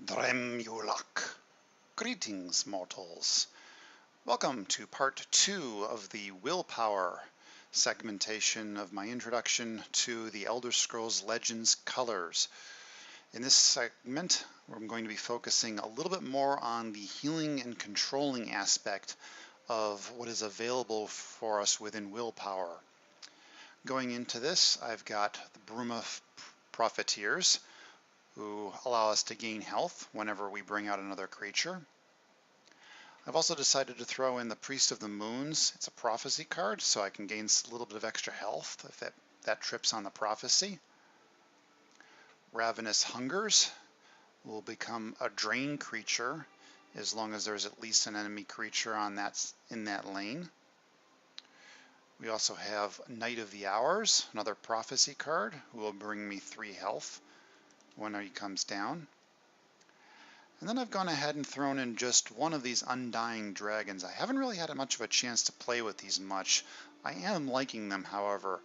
Dremulak. Greetings, mortals. Welcome to part 2 of the Willpower segmentation of my introduction to the Elder Scrolls Legends colors. In this segment, I'm going to be focusing a little bit more on the healing and controlling aspect of what is available for us within Willpower. Going into this, I've got the Bruma Profiteers, who allow us to gain health whenever we bring out another creature. I've also decided to throw in the Priest of the Moons. It's a prophecy card, so I can gain a little bit of extra health if that trips on the prophecy. Ravenous Hungers will become a drain creature as long as there's at least an enemy creature in that lane. We also have Knight of the Hours, another prophecy card, who will bring me 3 health when he comes down. And then I've gone ahead and thrown in just one of these Undying Dragons. I haven't really had much of a chance to play with these much. I am liking them, however.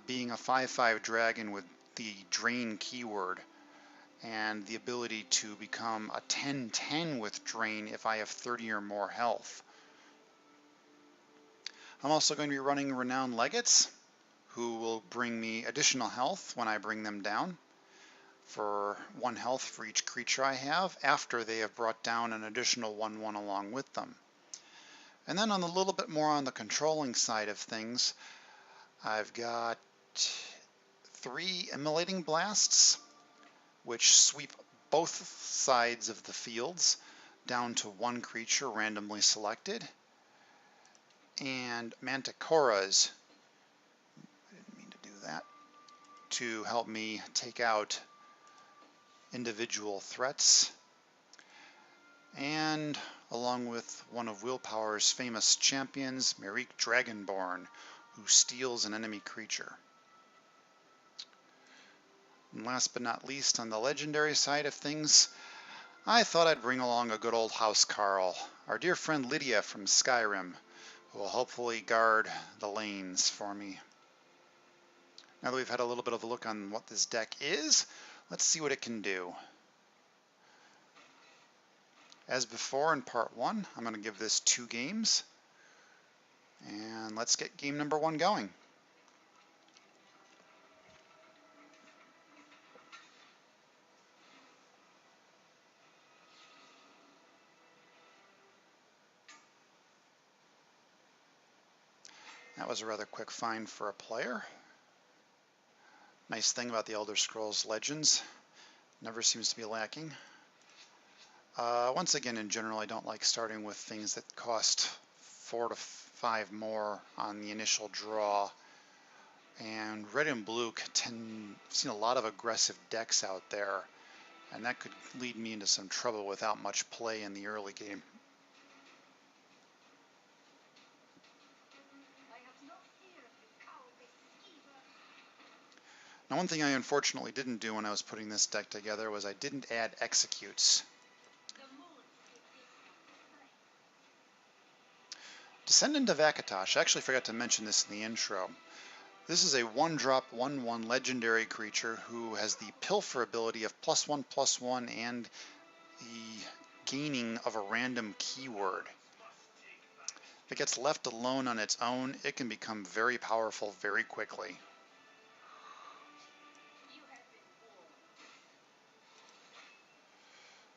Being a 5/5 dragon with the Drain keyword and the ability to become a 10/10 with Drain if I have 30 or more health. I'm also going to be running Renowned Legates, who will bring me additional health when I bring them down, for 1 health for each creature I have after they have brought down an additional 1/1 along with them. And then on a little bit more on the controlling side of things, I've got 3 Immolating Blasts, which sweep both sides of the fields down to 1 creature randomly selected, and Manticoras, I didn't mean to do that, to help me take out individual threats, and along with one of Willpower's famous champions, Myrick Dragonborn, who steals an enemy creature. And last but not least, on the legendary side of things, I thought I'd bring along a good old House Carl, our dear friend Lydia from Skyrim, who will hopefully guard the lanes for me. Now that we've had a little bit of a look on what this deck is, let's see what it can do. As before in part 1, I'm going to give this 2 games, and let's get game number 1 going. That was a rather quick find for a player. Nice thing about the Elder Scrolls Legends, never seems to be lacking. Once again, in general, I don't like starting with things that cost 4 to 5 more on the initial draw. And red and blue I've seen a lot of aggressive decks out there, and that could lead me into some trouble without much play in the early game. Now, one thing I unfortunately didn't do when I was putting this deck together was I didn't add executes. Descendant of Akatosh, I actually forgot to mention this in the intro. This is a 1-drop, 1/1 legendary creature who has the Pilfer ability of +1/+1 and the gaining of a random keyword. If it gets left alone on its own, it can become very powerful very quickly.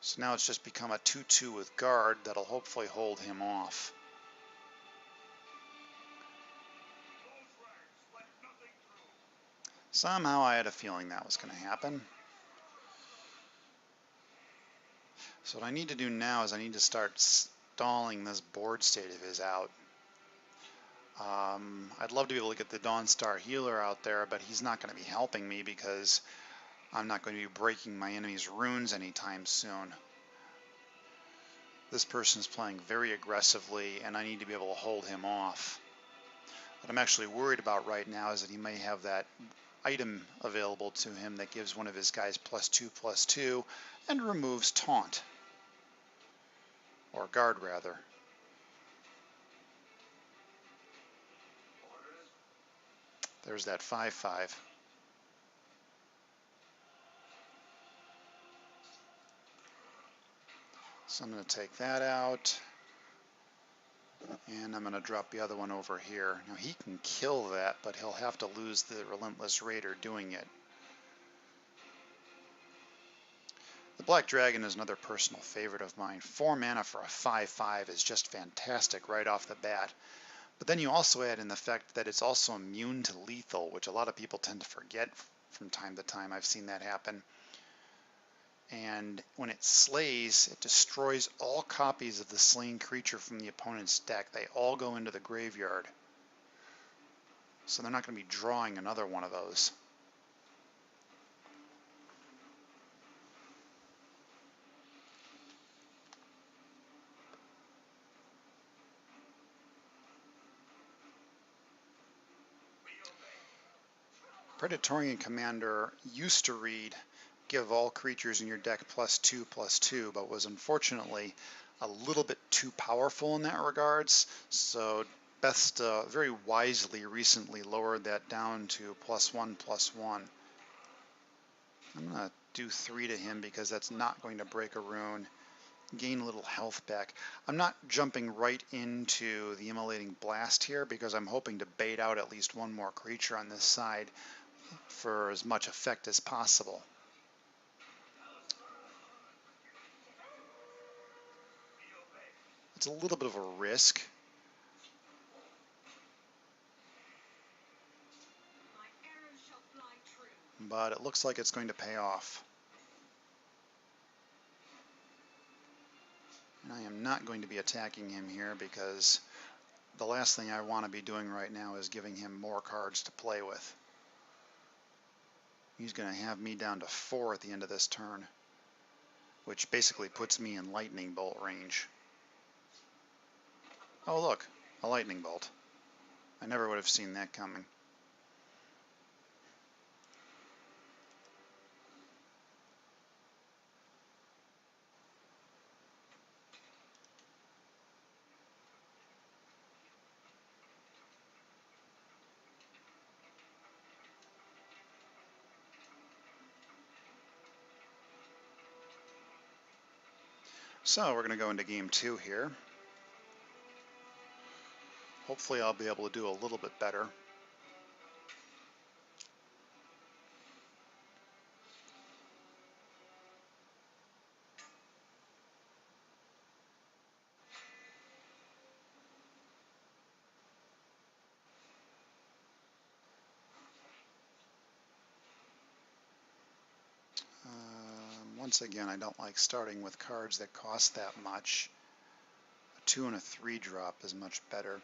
So now it's just become a 2/2 with guard that'll hopefully hold him off. Somehow I had a feeling that was going to happen. So what I need to do now is I need to start stalling this board state of his out. I'd love to be able to get the Dawnstar Healer out there, but he's not going to be helping me because I'm not going to be breaking my enemy's runes anytime soon. This person's playing very aggressively, and I need to be able to hold him off. What I'm actually worried about right now is that he may have that item available to him that gives one of his guys +2/+2 and removes taunt. Or guard, rather. There's that 5/5. So I'm going to take that out, and I'm going to drop the other one over here. Now he can kill that, but he'll have to lose the Relentless Raider doing it. The Black Dragon is another personal favorite of mine. 4 mana for a 5/5 is just fantastic right off the bat. But then you also add in the fact that it's also immune to lethal, which a lot of people tend to forget from time to time. I've seen that happen. And when it slays, it destroys all copies of the slain creature from the opponent's deck. They all go into the graveyard. So they're not going to be drawing another one of those. Praetorian Commander used to read, give all creatures in your deck +2/+2, but was unfortunately a little bit too powerful in that regards. So Best very wisely recently lowered that down to +1/+1. I'm going to do 3 to him because that's not going to break a rune. Gain a little health back. I'm not jumping right into the Immolating Blast here because I'm hoping to bait out at least one more creature on this side for as much effect as possible. It's a little bit of a risk, but it looks like it's going to pay off. And I am not going to be attacking him here because the last thing I want to be doing right now is giving him more cards to play with. He's going to have me down to 4 at the end of this turn, which basically puts me in lightning bolt range. Oh look, a lightning bolt. I never would have seen that coming. So we're going to go into game 2 here. Hopefully I'll be able to do a little bit better. Once again, I don't like starting with cards that cost that much. A 2 and a 3 drop is much better.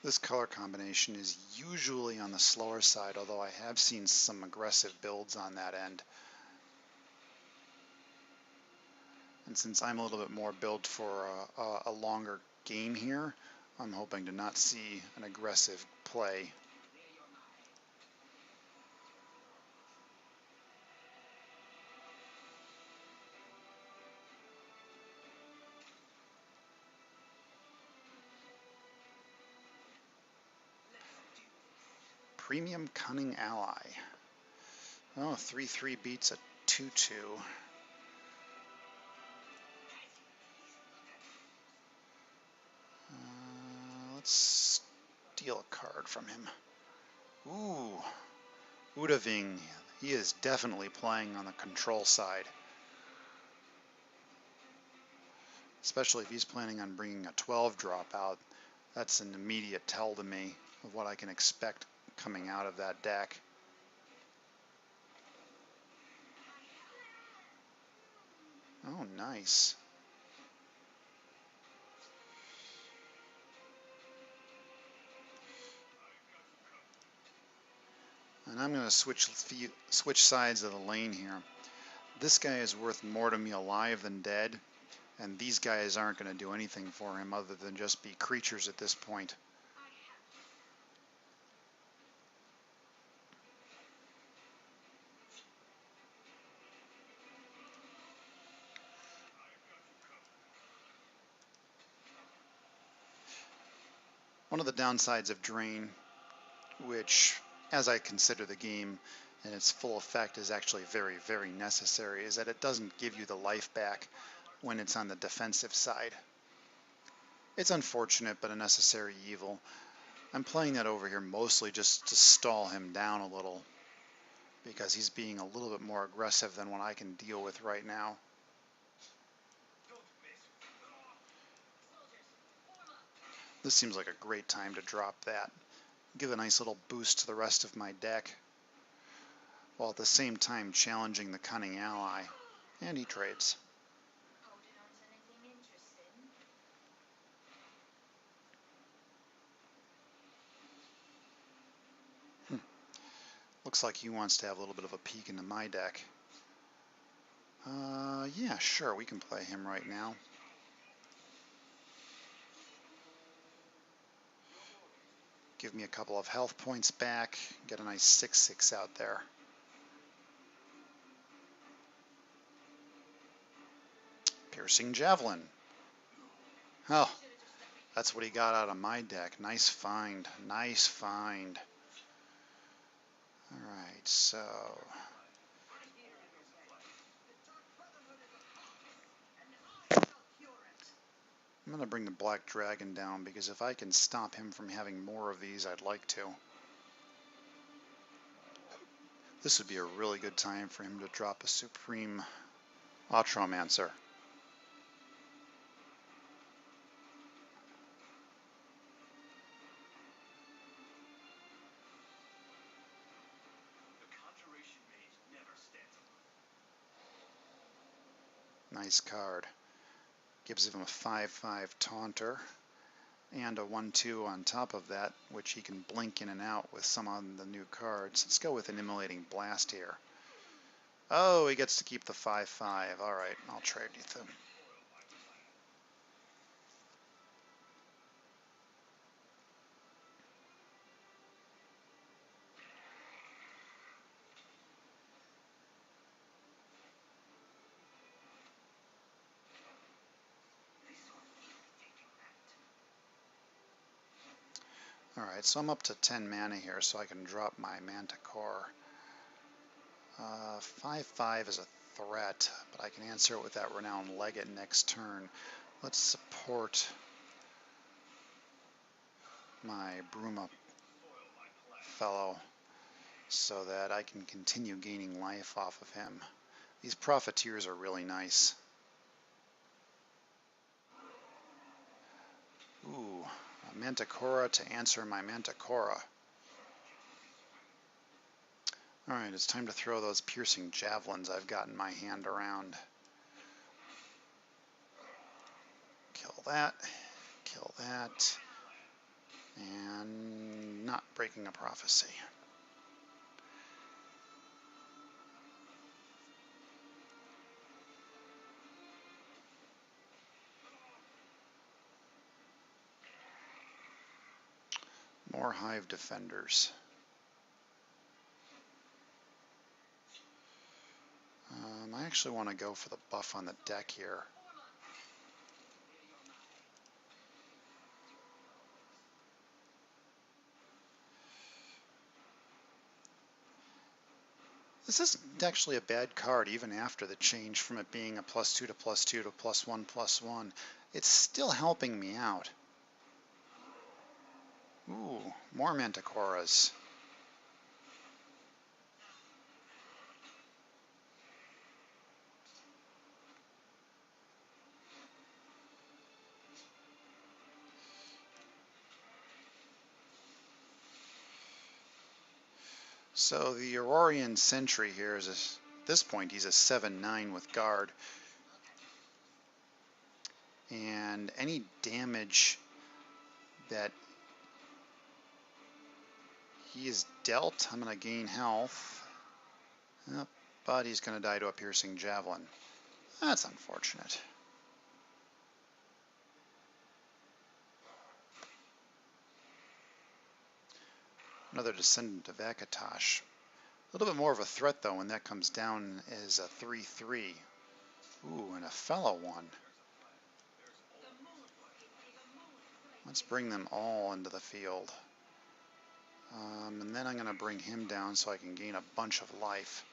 This color combination is usually on the slower side, although I have seen some aggressive builds on that end. And since I'm a little bit more built for a longer game here, I'm hoping to not see an aggressive play. Premium Cunning Ally. Oh, 3/3 beats a 2/2. Let's steal a card from him. Ooh, Udaving. He is definitely playing on the control side. Especially if he's planning on bringing a 12 drop out. That's an immediate tell to me of what I can expect coming out of that deck. Oh, nice. And I'm going to switch sides of the lane here. This guy is worth more to me alive than dead, and these guys aren't going to do anything for him other than just be creatures at this point. One of the downsides of Drain, which, as I consider the game, and its full effect is actually very, very necessary, is that it doesn't give you the life back when it's on the defensive side. It's unfortunate, but a necessary evil. I'm playing that over here mostly just to stall him down a little, because he's being a little bit more aggressive than what I can deal with right now. This seems like a great time to drop that. Give a nice little boost to the rest of my deck, while at the same time challenging the cunning ally. And he trades. Looks like he wants to have a little bit of a peek into my deck. Yeah, sure, we can play him right now. Give me a couple of health points back. Get a nice 6/6 out there. Piercing Javelin. Oh, that's what he got out of my deck. Nice find. Nice find. Alright, so... I'm going to bring the Black Dragon down, because if I can stop him from having more of these, I'd like to. This would be a really good time for him to drop a Supreme Atromancer. Nice card. Gives him a 5/5 Taunter and a 1/2 on top of that, which he can blink in and out with some on the new cards. Let's go with an Immolating Blast here. Oh, he gets to keep the 5/5. Alright, I'll trade you them. Alright, so I'm up to 10 mana here, so I can drop my Manticore. 5/5 is a threat, but I can answer it with that Renowned Legate next turn. Let's support my Bruma fellow so that I can continue gaining life off of him. These Profiteers are really nice. Ooh, a Manticora to answer my Manticora. Alright, it's time to throw those Piercing Javelins I've gotten my hand around. Kill that, and not breaking a prophecy. More Hive Defenders. I actually want to go for the buff on the deck here. This isn't actually a bad card, even after the change from it being a +2 to +2 to +1/+1. It's still helping me out. Ooh, more Manticoras. So the Aurorian Sentry here is, at this point, he's a 7/9 with guard. And any damage that he is dealt, I'm going to gain health. Yep, but he's going to die to a Piercing Javelin. That's unfortunate. Another Descendant of Akatosh. A little bit more of a threat, though, when that comes down as a 3/3. Ooh, and a fellow one. Let's bring them all into the field. And then I'm going to bring him down so I can gain a bunch of life.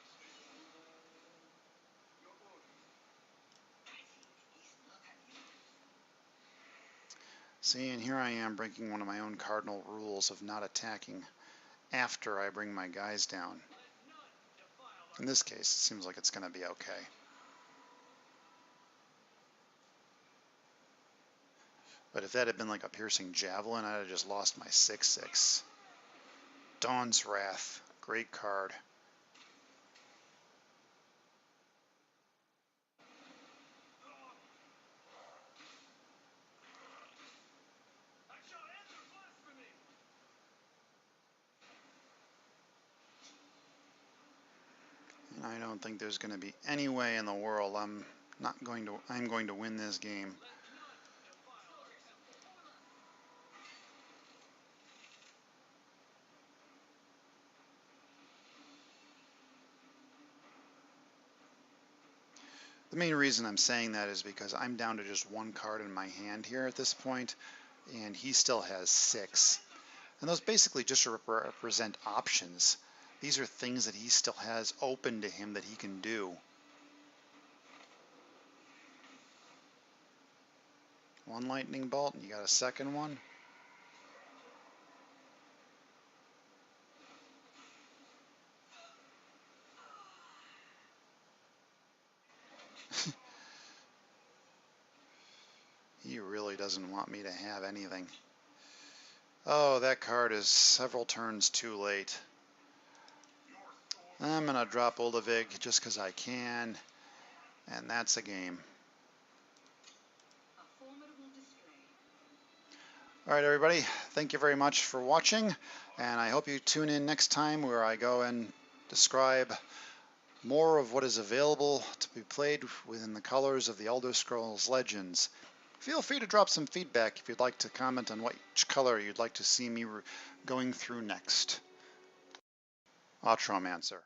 See, and here I am breaking one of my own cardinal rules of not attacking after I bring my guys down. In this case, it seems like it's going to be okay. But if that had been like a piercing javelin, I'd have just lost my 6/6. Dawn's Wrath, great card. And I don't think there's going to be any way in the world I'm going to win this game. The main reason I'm saying that is because I'm down to just one card in my hand here at this point, and he still has 6. And those basically just represent options. These are things that he still has open to him that he can do. One lightning bolt, and you got a second one. He really doesn't want me to have anything. Oh, that card is several turns too late. I'm going to drop Oldavig just because I can, and that's a game. All right, everybody, thank you very much for watching, and I hope you tune in next time where I go and describe more of what is available to be played within the colors of the Elder Scrolls Legends. Feel free to drop some feedback if you'd like to comment on which color you'd like to see me going through next. Atromancer.